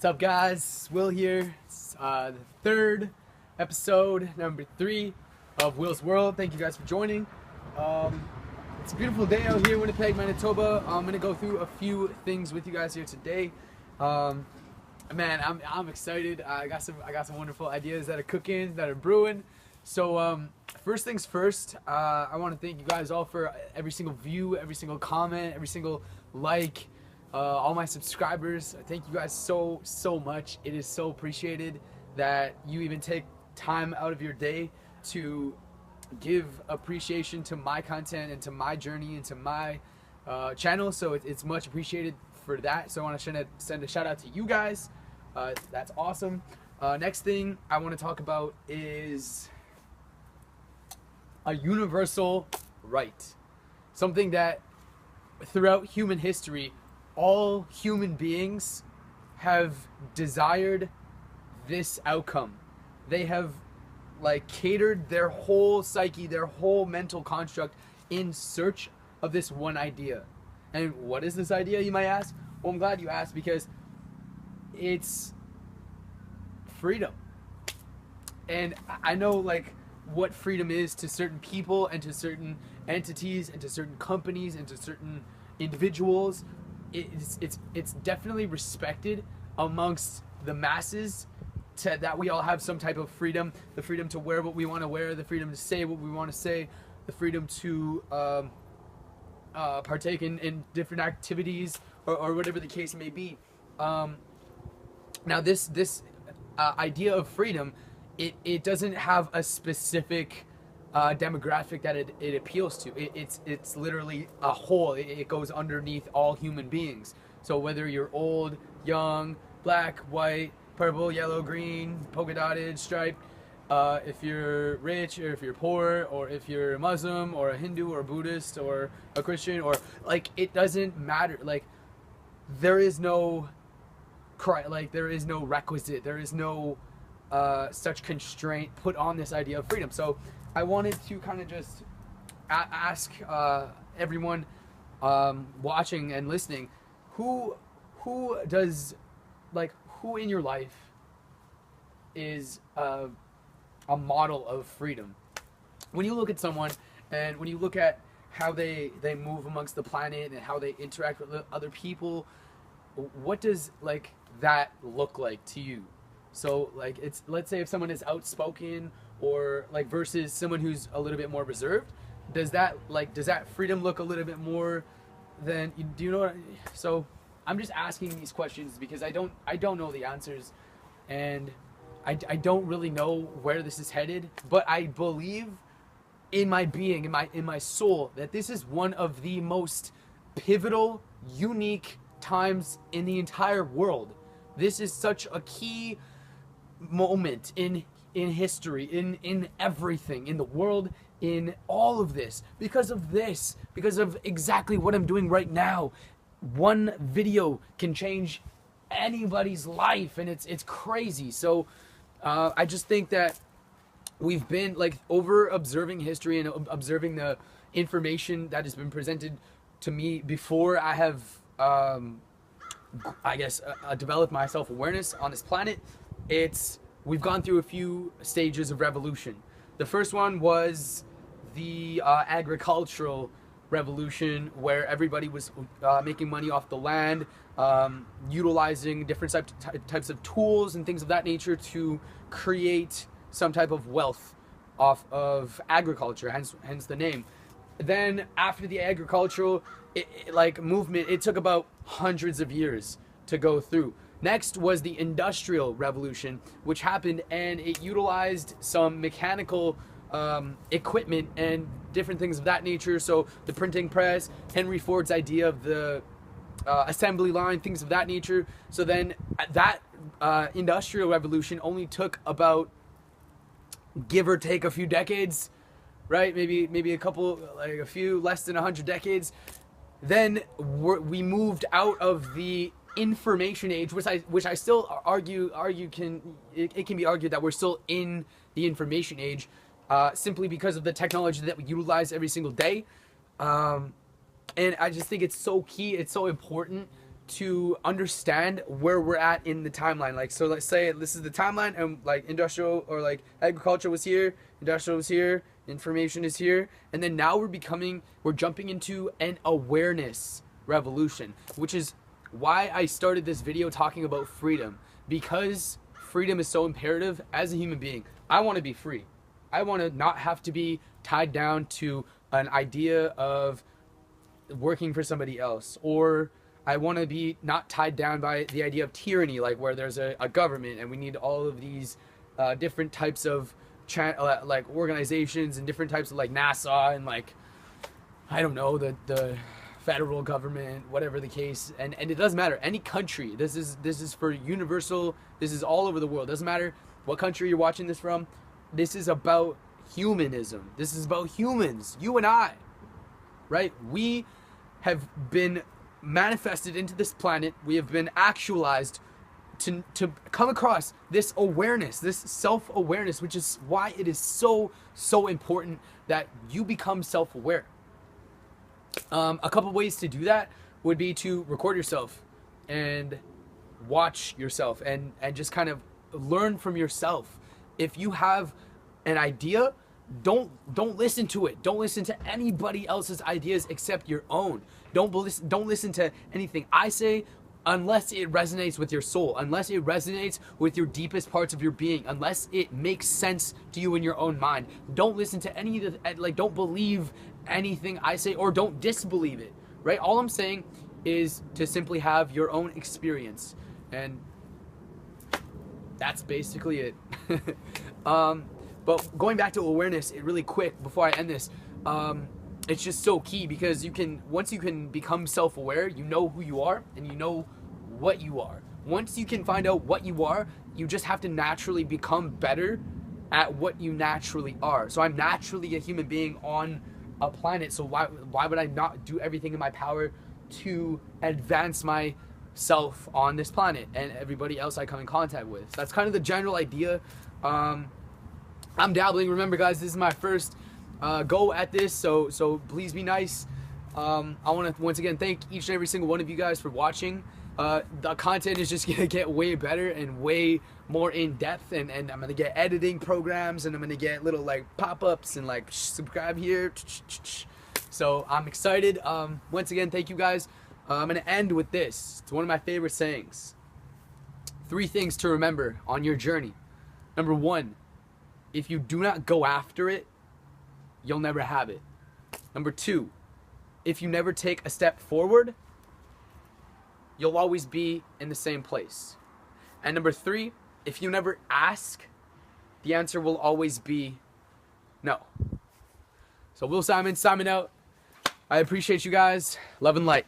What's up, guys? Will here. It's the third episode, number 3 of Will's World. Thank you guys for joining. It's a beautiful day out here in Winnipeg, Manitoba. I'm gonna go through a few things with you guys here today. Man, I'm excited. I got some wonderful ideas that are cooking, that are brewing. So first things first, I want to thank you guys all for every single view, every single comment, every single like. All my subscribers, thank you guys so much. It is so appreciated that you even take time out of your day to give appreciation to my content and to my journey and to my channel. So it's much appreciated for that. So I want to send a shout out to you guys. That's awesome. Next thing I want to talk about is a universal right, something that throughout human history all human beings have desired this outcome. They have catered their whole psyche, their whole mental construct in search of this one idea. And what is this idea, you might ask? Well, I'm glad you asked, because it's freedom. And I know what freedom is to certain people and to certain entities and to certain companies and to certain individuals. It's definitely respected amongst the masses that we all have some type of freedom, the freedom to wear what we want to wear, the freedom to say what we want to say, the freedom to partake in different activities or whatever the case may be. Now this idea of freedom, it doesn't have a specific demographic that it appeals to. It's literally a whole. It goes underneath all human beings. So whether you're old, young, black, white, purple, yellow, green, polka dotted, striped, if you're rich or if you're poor, or if you're a Muslim or a Hindu or a Buddhist or a Christian, or it doesn't matter. There is no there is no requisite, there is no such constraint put on this idea of freedom. So I wanted to kind of just ask everyone watching and listening, who in your life is a model of freedom? When you look at someone and when you look at how they move amongst the planet and how they interact with other people, what does that look like to you? So let's say if someone is outspoken, or versus someone who's a little bit more reserved, does that freedom look a little bit more than, do you know what so I'm just asking these questions because I don't know the answers, and I don't really know where this is headed, but I believe in my being, in my soul, that this is one of the most pivotal, unique times in the entire world. This is such a key moment in history, in everything, in the world, in all of this, because of exactly what I'm doing right now. One video can change anybody's life, and it's crazy. So I just think that we've been over observing history and observing the information that has been presented to me before I have developed my self-awareness on this planet. We've gone through a few stages of revolution. The first one was the agricultural revolution, where everybody was making money off the land, utilizing different types of tools and things of that nature to create some type of wealth off of agriculture, hence the name. Then after the agricultural movement, it took about hundreds of years to go through. Next was the Industrial Revolution, which happened, and it utilized some mechanical equipment and different things of that nature. So the printing press, Henry Ford's idea of the assembly line, things of that nature. So then that Industrial Revolution only took about, give or take, a few decades, right? Maybe a few less than 100 decades. Then we moved out of the information age, which I still argue can be argued that we're still in the information age, simply because of the technology that we utilize every single day. And I just think it's so key, it's so important to understand where we're at in the timeline. Like, so let's say this is the timeline, and like industrial or like agriculture was here, industrial was here, information is here, and then now we're jumping into an awareness revolution, which is why I started this video talking about freedom, because freedom is so imperative as a human being. I want to be free. I want to not have to be tied down to an idea of working for somebody else, or I want to be not tied down by the idea of tyranny, like where there's a government and we need all of these different types of like organizations and different types of like NASA and like, I don't know, the federal government, whatever the case. And it doesn't matter. Any country, this is for universal, this is all over the world. Doesn't matter what country you're watching this from. This is about humanism. This is about humans, you and I, right? We have been manifested into this planet. We have been actualized to come across this awareness, this self-awareness, which is why it is so important that you become self-aware. A couple ways to do that would be to record yourself and watch yourself and just kind of learn from yourself. If you have an idea, don't listen to it. Don't listen to anybody else's ideas except your own. Don't listen to anything I say unless it resonates with your soul, unless it resonates with your deepest parts of your being, unless it makes sense to you in your own mind. Don't listen to any of the, like, don't believe anything I say, or don't disbelieve it, right? All I'm saying is to simply have your own experience, and that's basically it. But going back to awareness, really quick before I end this, it's just so key, because once you can become self-aware, you know who you are and you know what you are. Once you can find out what you are, you just have to naturally become better at what you naturally are. So I'm naturally a human being on a planet, so why would I not do everything in my power to advance myself on this planet and everybody else I come in contact with? So that's kind of the general idea. I'm dabbling. Remember, guys, this is my first go at this, so please be nice. I want to once again thank each and every single one of you guys for watching. The content is just gonna get way better and way more in depth, and I'm gonna get editing programs, and I'm gonna get little like pop-ups and like subscribe here. So I'm excited. Once again, thank you guys. I'm gonna end with this. It's one of my favorite sayings. 3 things to remember on your journey. Number 1, if you do not go after it, you'll never have it. Number 2, if you never take a step forward, you'll always be in the same place. And number 3, if you never ask, the answer will always be no. So Will Simon, signing out. I appreciate you guys. Love and light.